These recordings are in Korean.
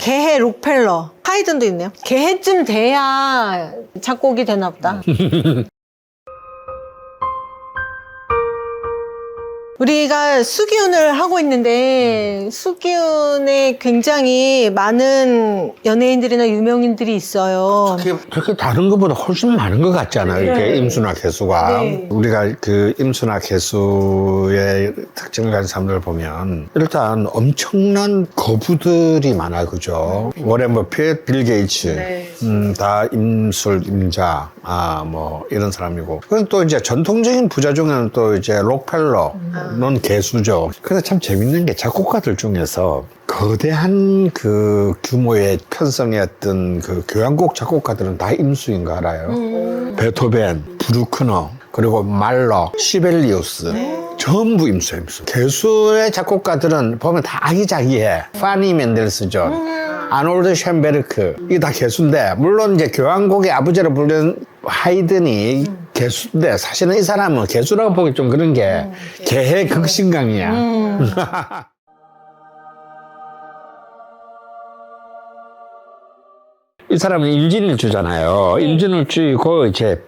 개해 록펠러. 하이든도 있네요. 개해쯤 돼야 작곡이 되나 보다. 우리가 수기훈을 하고 있는데 수기훈에 굉장히 많은 연예인들이나 유명인들이 있어요. 그렇게 다른 것보다 훨씬 많은 것 같지 않아요? 이렇게 네. 임수나 개수가. 네. 우리가 그 임수나 개수의 특징을 가진 사람들을 보면 일단 엄청난 거부들이 많아, 그죠? 워렌 버핏, 빌 게이츠, 네. 다 임술, 임자, 뭐 이런 사람이고. 그럼 또 이제 전통적인 부자 중에는 또 이제 록펠러, 넌 개수죠. 근데 참 재밌는 게 작곡가들 중에서 거대한 그 규모의 편성의 어떤 그 교향곡 작곡가들은 다 임수인 거 알아요? 베토벤, 브루크너, 그리고 말러, 시벨리우스. 전부 임수. 개수의 작곡가들은 보면 다 아기자기해. 파니 멘델스존, 아놀드 쉔베르크, 이게 다 개수인데, 물론 이제 교향곡의 아버지로 불리는 하이든이 개수인데, 사실은 이 사람은 개수라고 보기 좀 그런 게 개의 극신강이야. 이 사람은 임진일주잖아요. 임진일주이고 이제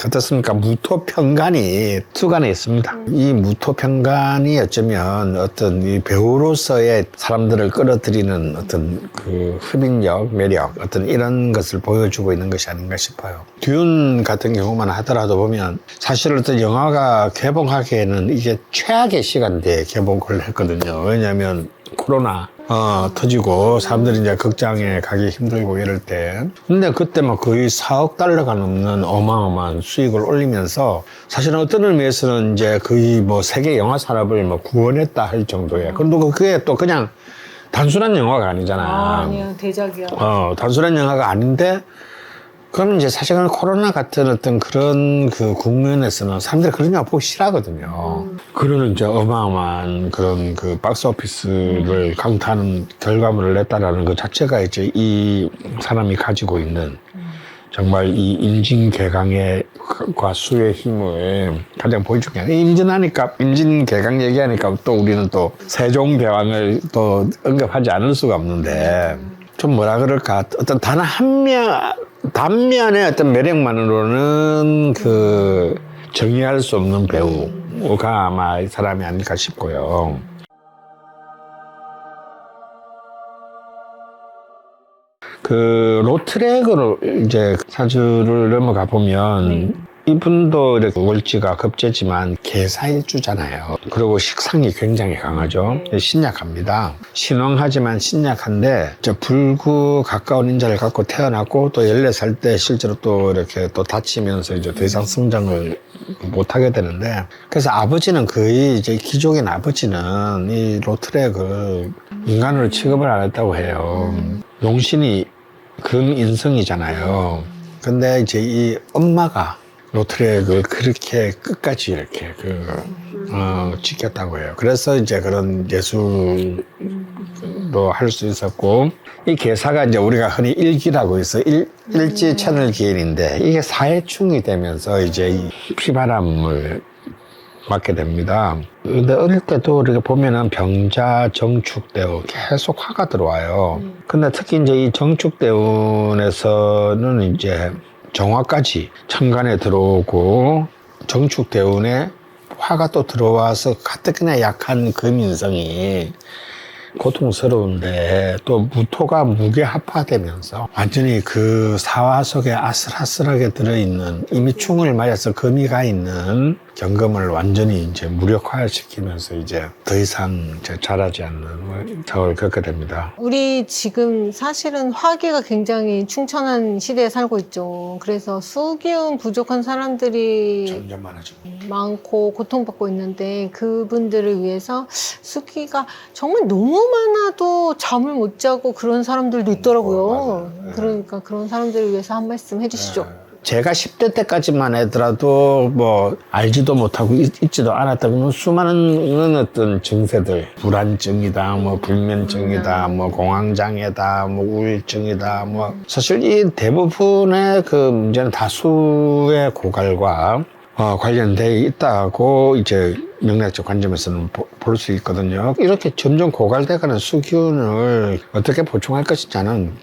어떻습니까? 무토평간이 투간에 있습니다. 이 무토평간이 어쩌면 어떤 이 배우로서의 사람들을 끌어들이는 어떤 그 흡인력, 매력, 어떤 이런 것을 보여주고 있는 것이 아닌가 싶어요. 듄 같은 경우만 하더라도 보면 사실 어떤 영화가 개봉하기에는 이게 최악의 시간대에 개봉을 했거든요. 왜냐하면 코로나 터지고 사람들이 이제 극장에 가기 힘들고 이럴 때. 근데 그때 막 거의 4억 달러가 넘는 어마어마한 수익을 올리면서 사실은 어떤 의미에서는 이제 거의 뭐 세계 영화 산업을 뭐 구원했다 할 정도에. 그런데 그게 또 그냥 단순한 영화가 아니잖아. 아니요, 대작이야. 단순한 영화가 아닌데 그럼 이제 사실은 코로나 같은 어떤 그런 그 국면에서는 사람들이 그런 영화 보기 싫어하거든요. 그런 이제 어마어마한 그런 그 박스 오피스를 강타하는 결과물을 냈다라는 것 자체가 이제 이 사람이 가지고 있는 정말 이 임진개강과 수의 힘을 가장 보여준 게 아니에요. 임진개강 얘기하니까 또 우리는 또 세종대왕을 또 언급하지 않을 수가 없는데 좀 뭐라 그럴까. 어떤 단면의 어떤 매력만으로는 그 정의할 수 없는 배우가 아마 이 사람이 아닐까 싶고요. 그 로트렉으로 이제 사주를 넘어가 보면 이분도 이렇게 월지가 급제지만 계사일주잖아요. 그리고 식상이 굉장히 강하죠. 신약합니다. 신왕하지만 신약한데 불구 가까운 인자를 갖고 태어났고 또 14살 때 실제로 또 이렇게 또 다치면서 이제 더 이상 성장을 못하게 되는데, 그래서 아버지는 거의 이제 기족인 아버지는 이 로트렉을 인간으로 취급을 안 했다고 해요. 용신이 금인성이잖아요. 근데 이제 이 엄마가 로트렉을 그렇게 끝까지 이렇게 지켰다고 해요. 그래서 이제 그런 예술도 할 수 있었고, 이 개사가 이제 우리가 흔히 일기라고 해서 일지 천을기인인데 이게 사해충이 되면서 이제 이 피바람을 맞게 됩니다. 근데 어릴 때도 이렇게 보면은 병자, 정축대운 계속 화가 들어와요. 근데 특히 이제 이 정축대운에서는 이제 정화까지 천간에 들어오고 정축대운에 화가 또 들어와서 가뜩이나 약한 금인성이 고통스러운데 또 무토가 무게합화되면서 완전히 그 사화 속에 아슬아슬하게 들어있는 이미 충을 맞아서 금이 가 있는 경금을 완전히 이제 무력화시키면서 이제 더 이상 이제 자라지 않는 상황을 겪게 됩니다. 우리 지금 사실은 화기가 굉장히 충천한 시대에 살고 있죠. 그래서 수기운 부족한 사람들이 점점 많아지고 많고 고통받고 있는데 그분들을 위해서 수기가 정말 너무 많아도 잠을 못 자고 그런 사람들도 있더라고요. 맞아요. 그러니까 그런 사람들을 위해서 한 말씀 해주시죠. 제가 10대 때까지만 하더라도 뭐 알지도 못하고 있지도 않았다면 수많은 어떤 증세들, 불안증이다, 뭐 불면증이다, 뭐 공황장애다, 뭐 우울증이다, 뭐 사실 이 대부분의 그 문제는 다수의 고갈과 관련돼 있다고 이제 명리학적 관점에서는 볼 수 있거든요. 이렇게 점점 고갈돼가는 수기운을 어떻게 보충할 것인지는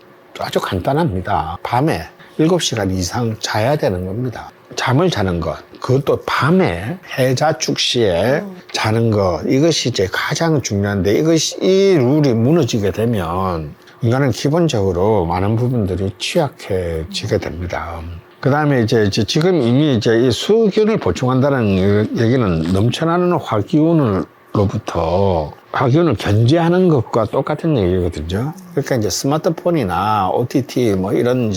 아주 간단합니다. 밤에 7시간 이상 자야 되는 겁니다. 잠을 자는 것, 그것도 밤에 해자축시에 자는 것, 이것이 이제 가장 중요한데, 이 룰이 무너지게 되면 인간은 기본적으로 많은 부분들이 취약해지게 됩니다. 그 다음에 이제 지금 이미 이제 이 수기운을 보충한다는 얘기는 넘쳐나는 화기운으로부터 화기운을 견제하는 것과 똑같은 얘기거든요. 그러니까 이제 스마트폰이나 OTT 뭐 이런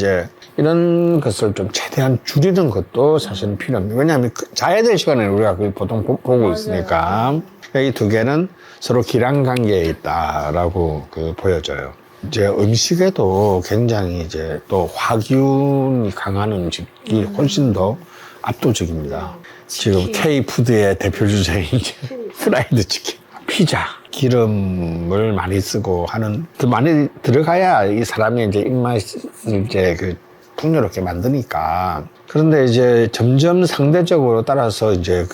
것을 좀 최대한 줄이는 것도 사실은 필요합니다. 왜냐하면 자야 될 시간에 우리가 보통 보고 있으니까 이 두 개는 서로 기량 관계에 있다라고 보여져요. 이제 음식에도 굉장히 이제 또 화기운이 강한 음식이 훨씬 더 압도적입니다. 지금 K푸드의 대표 주자인 프라이드 치킨, 피자, 기름을 많이 쓰고 하는, 더 많이 들어가야 이 사람의 이제 입맛을 이제 풍요롭게 만드니까. 그런데 이제 점점 상대적으로 따라서 이제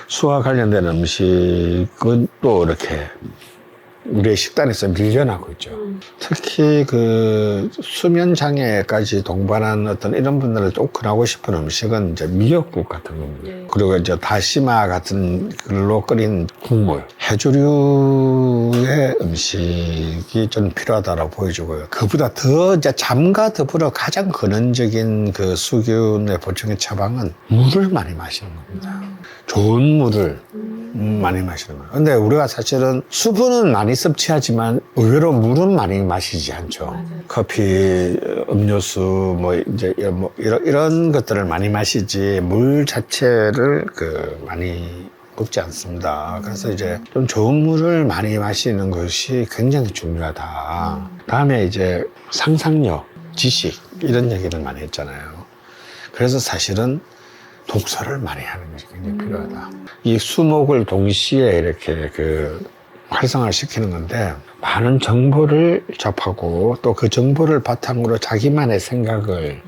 수와 관련된 음식은 또 이렇게 우리의 식단에서 밀려나고 있죠. 특히 수면 장애까지 동반한 어떤 이런 분들을 접근하고 싶은 음식은 이제 미역국 같은 겁니다. 네. 그리고 이제 다시마 같은 걸로 끓인 국물, 해조류의 음식이 좀 필요하다고 보여지고요. 그보다 더 이제 잠과 더불어 가장 근원적인 수기운의 보충의 처방은 물을 많이 마시는 겁니다. 좋은 물을 많이 마시는 거예요. 근데 우리가 사실은 수분은 많이 섭취하지만 의외로 물은 많이 마시지 않죠. 맞아요. 커피, 음료수, 이런 것들을 많이 마시지 물 자체를 많이 먹지 않습니다. 그래서 이제 좀 좋은 물을 많이 마시는 것이 굉장히 중요하다. 다음에 이제 상상력, 지식, 이런 얘기를 많이 했잖아요. 그래서 사실은 독서를 많이 하는 것이 굉장히 필요하다. 이 수목을 동시에 이렇게 활성화시키는 건데, 많은 정보를 접하고 또 그 정보를 바탕으로 자기만의 생각을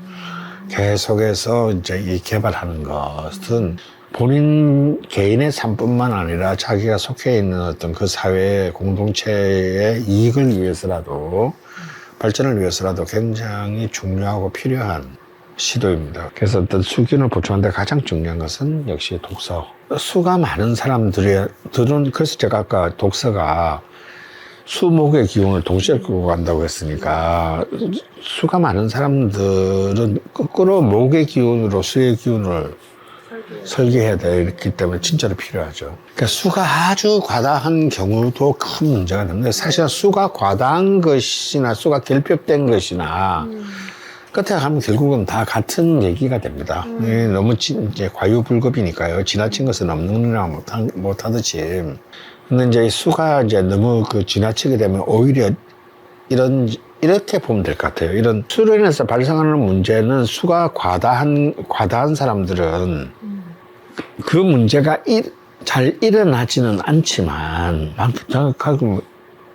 계속해서 이제 개발하는 것은 본인 개인의 삶뿐만 아니라 자기가 속해 있는 어떤 그 사회 공동체의 이익을 위해서라도, 발전을 위해서라도 굉장히 중요하고 필요한 시도입니다. 그래서 어떤 수기운을 보충하는데 가장 중요한 것은 역시 독서. 수가 많은 사람들은, 그래서 제가 아까 독서가 수목의 기운을 동시에 끌고 간다고 했으니까, 수가 많은 사람들은 거꾸로 목의 기운으로 수의 기운을 설계해야 되기 때문에 진짜로 필요하죠. 그러니까 수가 아주 과다한 경우도 큰 문제가 됩니다. 사실 수가 과다한 것이나 수가 결핍된 것이나 끝에 가면 결국은 다 같은 얘기가 됩니다. 너무 이제 과유불급이니까요. 지나친 것은 없느냐 못하듯이. 근데 이제 수가 이제 너무 지나치게 되면 오히려 이렇게 보면 될 것 같아요. 이런 수로 인해서 발생하는 문제는 수가 과다한 사람들은 그 문제가 잘 일어나지는 않지만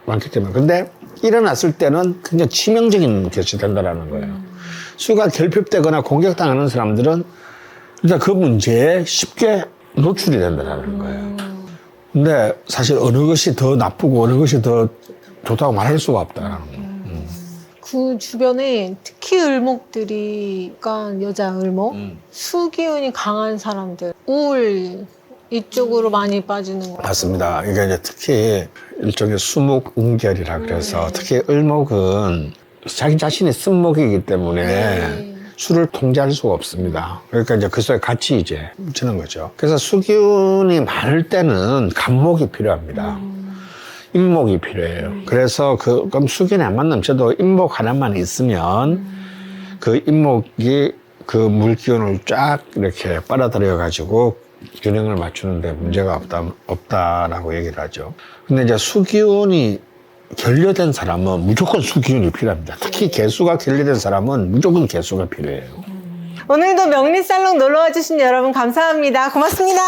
많기 때문에. 근데 일어났을 때는 굉장히 치명적인 것이 된다는 거예요. 수가 결핍되거나 공격당하는 사람들은 일단 그 문제에 쉽게 노출이 된다는 거예요. 근데 사실 어느 것이 더 나쁘고 어느 것이 더 좋다고 말할 수가 없다는 거예요. 그 주변에 특히 을목들이, 그러니까 여자 을목, 수기운이 강한 사람들, 우울 이쪽으로 많이 빠지는 거예요. 맞습니다. 이게 이제 특히 일종의 수목응결이라 그래서 특히 을목은 자기 자신이 쓴목이기 때문에 수를 통제할 수가 없습니다. 그러니까 이제 그 속에 같이 이제 묻히는 거죠. 그래서 수기운이 많을 때는 간목이 필요합니다. 임목이 필요해요. 그래서 그럼 수기운이 안 맞는데도 임목 하나만 있으면 그 임목이 그 물기운을 쫙 이렇게 빨아들여 가지고 균형을 맞추는데 문제가 없다라고 얘기를 하죠. 근데 이제 수기운이 결여된 사람은 무조건 수기운이 필요합니다. 특히 개수가 결여된 사람은 무조건 개수가 필요해요. 오늘도 명리살롱 놀러와 주신 여러분 감사합니다. 고맙습니다.